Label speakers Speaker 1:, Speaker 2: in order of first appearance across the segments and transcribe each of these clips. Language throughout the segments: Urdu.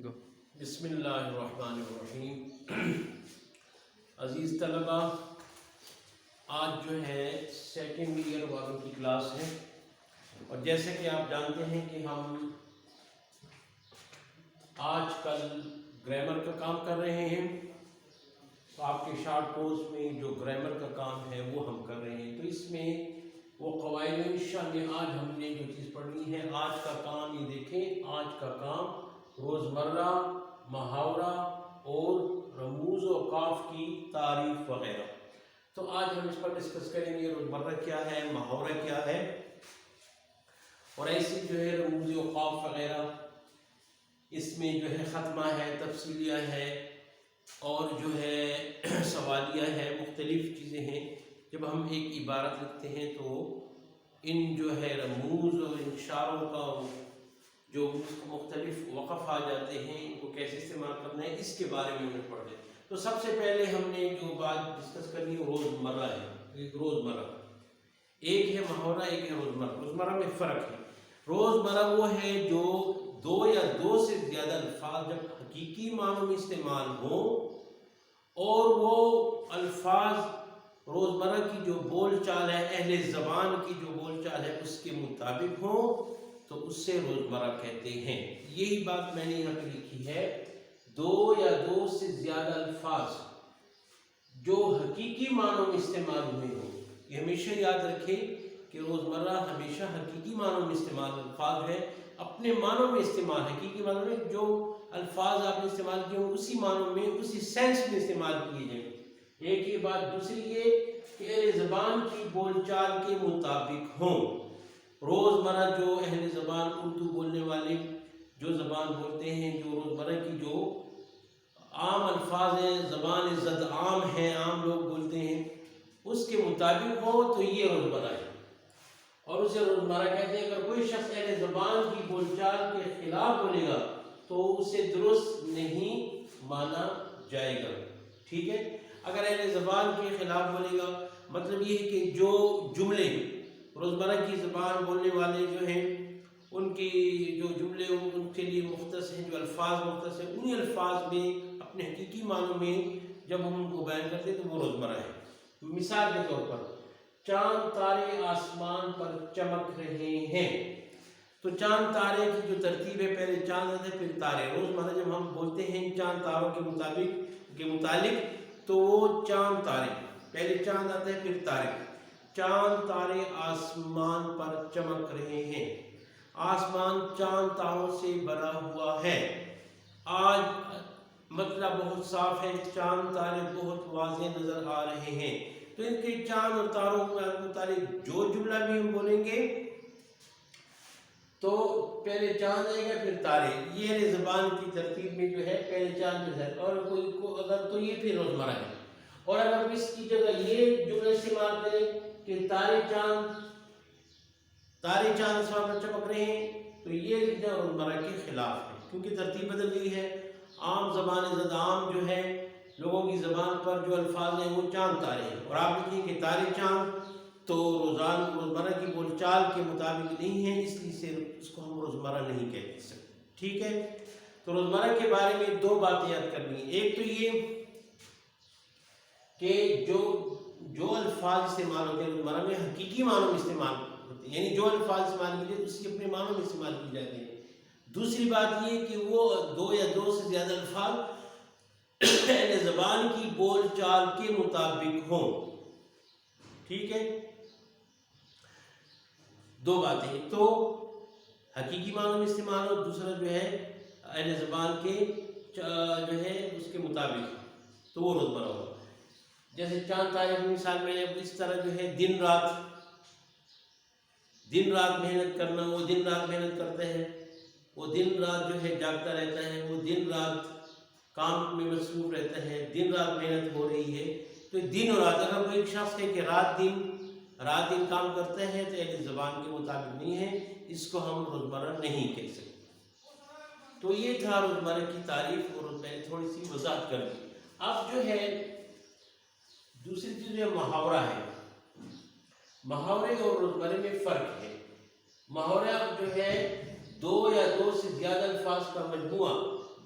Speaker 1: گو
Speaker 2: بسم اللہ الرحمن الرحیم۔ عزیز طلبہ، آج جو ہے سیکنڈ ایئر والوں کی کلاس ہے، اور جیسے کہ آپ جانتے ہیں کہ ہم آج کل گرامر کا کام کر رہے ہیں، تو آپ کے شارٹ کورس میں جو گرامر کا کام ہے وہ ہم کر رہے ہیں۔ تو اس میں وہ قواعد انشاء میں آج ہم نے جو چیز پڑھنی ہے، آج کا کام یہ دیکھیں، آج کا کام روزمرہ محاورہ اور رموز و اوقاف کی تعریف وغیرہ۔ تو آج ہم اس پر ڈسکس کریں گے روزمرہ کیا ہے، محاورہ کیا ہے، اور ایسی جو ہے رموز و اوقاف وغیرہ، اس میں جو ہے ختمہ ہے، تفصیلیہ ہے، اور جو ہے سوالیہ ہے، مختلف چیزیں ہیں۔ جب ہم ایک عبارت لکھتے ہیں تو ان جو ہے رموز اور اشاروں کا جو مختلف وقف آ جاتے ہیں، ان کو کیسے استعمال کرنا ہے، اس کے بارے میں ہم پڑھ لیں۔ تو سب سے پہلے ہم نے جو بات ڈسکس کرنی ہے روزمرہ ہے۔ روزمرہ ایک ہے محاورہ، ایک ہے روزمرہ۔ روزمرہ میں فرق ہے۔ روزمرہ وہ ہے جو دو یا دو سے زیادہ الفاظ جب حقیقی معنوں میں استعمال ہوں، اور وہ الفاظ روزمرہ کی جو بول چال ہے، اہل زبان کی جو بول چال ہے، اس کے مطابق ہوں تو اس سے روزمرہ کہتے ہیں۔ یہی بات میں نے یہاں پہ لکھی ہے، دو یا دو سے زیادہ الفاظ جو حقیقی معنوں میں استعمال ہوئے ہوں۔ یہ ہمیشہ یاد رکھیں کہ روزمرہ ہمیشہ حقیقی معنوں میں استعمال الفاظ ہے، اپنے معنوں میں استعمال، حقیقی معنوں میں جو الفاظ آپ نے استعمال کیے ہوں اسی معنوں میں، اسی سینس میں استعمال کیے جائیں۔ ایک یہ بات۔ دوسری یہ کہ اہل زبان کی بول چال کے مطابق ہوں۔ روزمرہ جو اہل زبان، اردو بولنے والے جو زبان بولتے ہیں، جو روزمرہ کی جو عام الفاظ ہیں، زبان زد عام ہیں، عام لوگ بولتے ہیں، اس کے مطابق ہو تو یہ روزمرہ ہے، اور اسے روزمرہ کہتے ہیں۔ اگر کوئی شخص اہل زبان کی بول چال کے خلاف بولے گا تو اسے درست نہیں مانا جائے گا، ٹھیک ہے۔ اگر اہل زبان کے خلاف بولے گا، مطلب یہ ہے کہ جو جملے روزمرہ کی زبان بولنے والے جو ہیں، ان کی جو جملے ان کے لیے مختص ہیں، جو الفاظ مختص ہیں، انہی الفاظ میں اپنے حقیقی معنوں میں جب ہم ان کو بیان کرتے ہیں تو وہ روزمرہ ہے۔ مثال کے طور پر، چاند تارے آسمان پر چمک رہے ہیں، تو چاند تارے کی جو ترتیب ہے، پہلے چاند آتا ہے پھر تارے۔ روزمرہ جب ہم بولتے ہیں چاند تاروں کے متعلق تو وہ چاند تارے، پہلے چاند آتا ہے پھر تارے۔ چاند تارے آسمان پر چمک رہے ہیں، آسمان چاند تاروں سے بھرا ہوا ہے۔ آج مطلب بہت صاف ہے، چاند تارے بہت واضح نظر آ رہے ہیں۔ تو ان کے چاند اور تاروں کے متعلق جو جملہ بھی ہم بولیں گے تو پہلے چاند آئے گا پھر تارے۔ یہ زبان کی ترتیب میں جو ہے پہلے چاند پھر تارے، اور کوئی کو اگر تو یہ پھر روزمرہ ہے۔ اور اگر اس کی جگہ یہ جملہ استعمال کریں کہ تارے چاند آسمان پر چمک رہے ہیں، تو یہ روزمرہ کے خلاف ہے، کیونکہ ترتیب بدل گئی ہے۔ عام زبان زد عام جو ہے، لوگوں کی زبان پر جو الفاظ ہیں وہ چاند تارے ہیں، اور آپ لکھیں کہ تارے چاند، تو روزمرہ کی بول چال کے مطابق نہیں ہے، اس لیے اس کو ہم روزمرہ نہیں کہہ سکتے، ٹھیک ہے۔ تو روزمرہ کے بارے میں دو باتیں یاد کرنی ہیں۔ ایک تو یہ کہ جو الفاظ استعمال ہوتے ہیں روزمرہ میں حقیقی معنوں میں استعمال ہوتے ہیں، یعنی جو الفاظ استعمال کیے اس کی اپنے معنوں میں استعمال کی جاتے ہیں۔ دوسری بات یہ کہ وہ دو یا دو سے زیادہ الفاظ اہل زبان کی بول چال کے مطابق ہوں، ٹھیک ہے۔ دو باتیں، ایک تو حقیقی معنوں میں استعمال ہو، دوسرا جو ہے اہل زبان کے جو ہے اس کے مطابق، تو وہ روزمرہ ہوگا۔ جیسے چاند تارے کی مثال میں اس طرح جو ہے دن رات محنت کرنا، وہ دن رات محنت کرتا ہے، وہ دن رات جو ہے جاگتا رہتا ہے، وہ دن رات کام میں مصروف رہتا ہے، دن رات محنت ہو رہی ہے۔ تو دن اور رات، اگر کوئی ایک شخص ہے کہ رات دن کام کرتا ہے تو اہل زبان کے مطابق نہیں ہے، اس کو ہم روزمرہ نہیں کہہ سکتے۔ تو یہ تھا روزمرہ کی تعریف، اور میں نے تھوڑی سی وضاحت کر دی۔ اب جو ہے دوسری چیز جو محاورہ ہے، محاورے اور روزمرہ میں فرق ہے۔ محاورہ جو ہے دو یا دو سے زیادہ الفاظ کا مجموعہ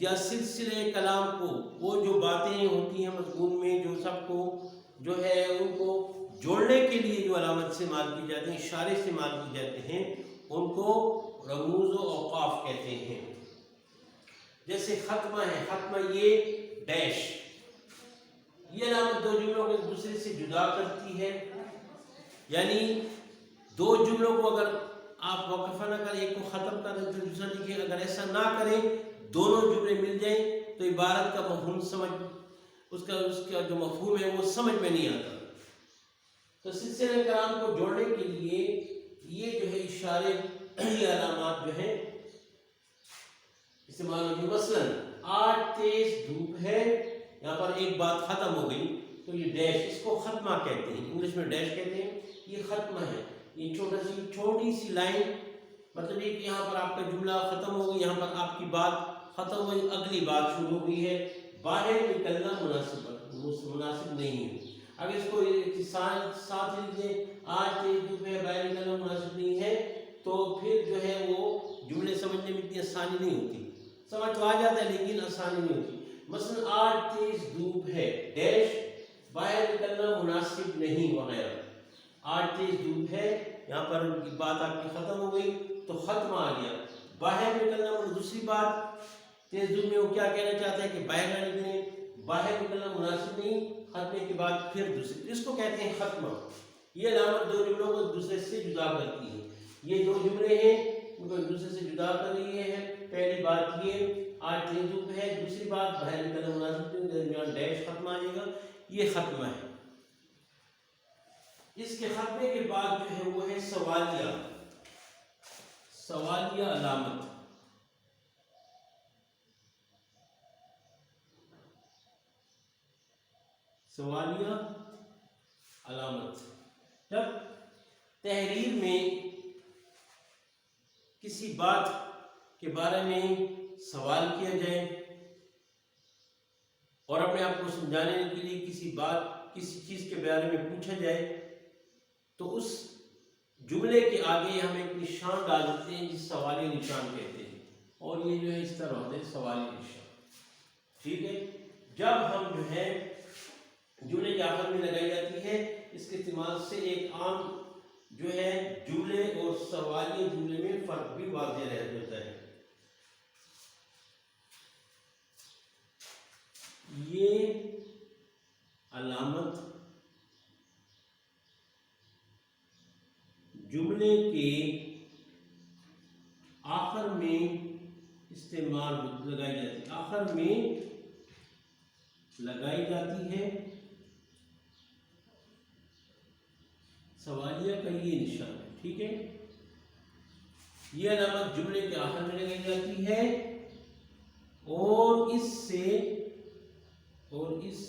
Speaker 2: یا سلسلے کلام کو، وہ جو باتیں ہوتی ہیں مضمون میں جو سب کو جو ہے ان کو جوڑنے کے لیے جو علامت استعمال کی جاتی ہیں، اشارے استعمال کی جاتے ہیں، ان کو رموز و اوقاف کہتے ہیں۔ جیسے ختمہ ہے، ختمہ یہ ڈیش، یہ علامت دو جملوں کو ایک دوسرے سے جدا کرتی ہے، یعنی دو جملوں کو اگر آپ وقفہ نہ کریں، ایک کو ختم کریں تو دوسرا لکھیں، اگر ایسا نہ کریں دونوں جملے مل جائیں تو عبارت کا مفہوم اس کا جو مفہوم ہے وہ سمجھ میں نہیں آتا۔ تو سلسلہ کلام کو جوڑنے کے لیے یہ جو ہے اشارے، یہ علامات جو ہے استعمال ہوگی۔ مثلاً آج تیز دھوپ ہے، یہاں پر ایک بات ختم ہو گئی تو یہ ڈیش، اس کو ختمہ کہتے ہیں، انگلش میں ڈیش کہتے ہیں، یہ ختمہ ہے۔ یہ چھوٹی سی لائن، مطلب یہ کہ یہاں پر آپ کا جملہ ختم ہو گئی، یہاں پر آپ کی بات ختم ہو گئی، اگلی بات شروع ہوئی ہے، باہر نکلنا مناسب نہیں ہے۔ اگر اس کو ساتھ لکھ دیں، آج تیز دھوپ ہے، باہر نکلنا مناسب نہیں ہے، تو پھر جو ہے وہ جملے سمجھنے میں اتنی آسانی نہیں ہوتی، سمجھ تو آ جاتا ہے لیکن آسانی نہیں ہوتی۔ مثلا آج تیز دھوپ ہے، ڈیش، باہر نکلنا مناسب نہیں وغیرہ۔ آج تیز دھوپ ہے، یہاں پر بات آپ کی ختم ہو گئی تو ختمہ آ گیا، باہر نکلنا دوسری بات، تیز دھوپ میں وہ کیا کہنا چاہتا ہے کہ باہر نہ نکلیں، باہر نکلنا مناسب نہیں، ختمے کے بعد پھر دوسری، اس کو کہتے ہیں ختمہ۔ یہ علامت دو جملوں کو دوسرے سے جدا کرتی ہے۔ یہ دو جملے ہیں ان کو ایک دوسرے سے جدا کر رہی ہے۔ پہلی بات یہ آج تیز دھوپ ہے، دوسری بات باہر نکلنا مناسب نہیں، درمیان ڈیش ختمہ آ جائے گا، یہ ختمہ ہے۔ اس کے ختمے کے بعد جو ہے وہ ہے سوالیہ علامت۔ سوالیہ علامت، جب تحریر میں کسی بات کے بارے میں سوال کیا جائے اور اپنے آپ کو سمجھانے کے لیے کسی چیز کے بارے میں پوچھا جائے تو اس جملے کے آگے ہم ایک نشان ڈال دیتے ہیں جس سوالی نشان کہتے ہیں، اور یہ جو ہے اس طرح ہوتے ہیں سوالی نشان، ٹھیک ہے۔ جب ہم جو ہے جملے کے آخر میں لگائی جاتی ہے، اس کے استعمال سے ایک عام جو ہے جملے اور سوالی جملے میں فرق بھی واضح رہ جاتا ہے۔ یہ علامت جملے کے آخر میں لگائی جاتی ہے، آخر میں لگائی جاتی ہے، سوالیہ کا یہ نشان ہے، ٹھیک ہے۔ یہ علامت جملے کے آخر میں لگائی جاتی ہے اور اس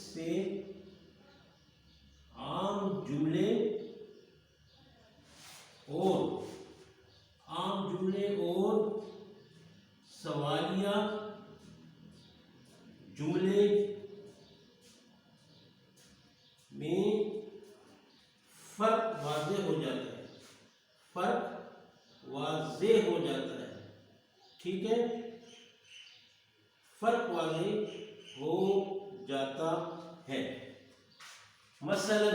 Speaker 2: سے عام جملے اور سوالیہ جملے میں فرق واضح ہو جاتا ہے، ٹھیک ہے، فرق واضح ہو جاتا ہے۔ مثلاً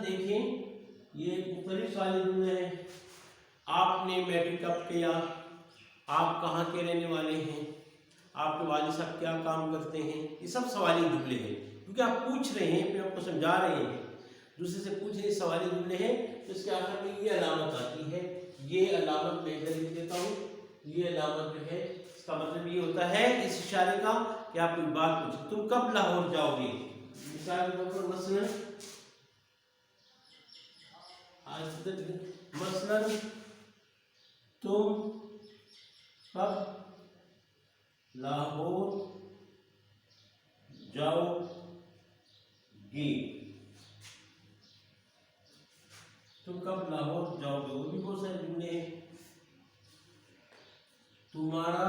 Speaker 2: دیکھیں، یہ مختلف سوالی جملے ہیں۔ آپ نے میٹرک کب کیا، آپ کہاں کے رہنے والے ہیں، آپ کے والد صاحب کیا کام کرتے ہیں، یہ سب سوالی جملے ہیں، کیونکہ آپ پوچھ رہے ہیں، پھر آپ کو سمجھا رہے ہیں، دوسرے سے پوچھ رہے ہیں، سوالی جملے ہیں، تو اس کے آخر میں یہ علامت آتی ہے۔ یہ علامت میں ادھر لکھ دیتا ہوں، یہ علامت جو ہے اس کا مطلب یہ ہوتا ہے اس اشارے کا کہ آپ کوئی بات پوچھیں، تم کب لاہور جاؤ گے، مثال کے طور پر مثلاً تم کب لاہور جاؤ گے، تم کب لاہور جاؤ گے، وہ بھی بہت سارے جملے ہیں۔ تمہارا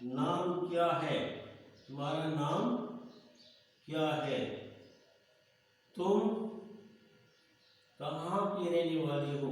Speaker 2: نام کیا ہے، تمہارا نام کیا ہے، تم کہاں کے رہنے والے ہو،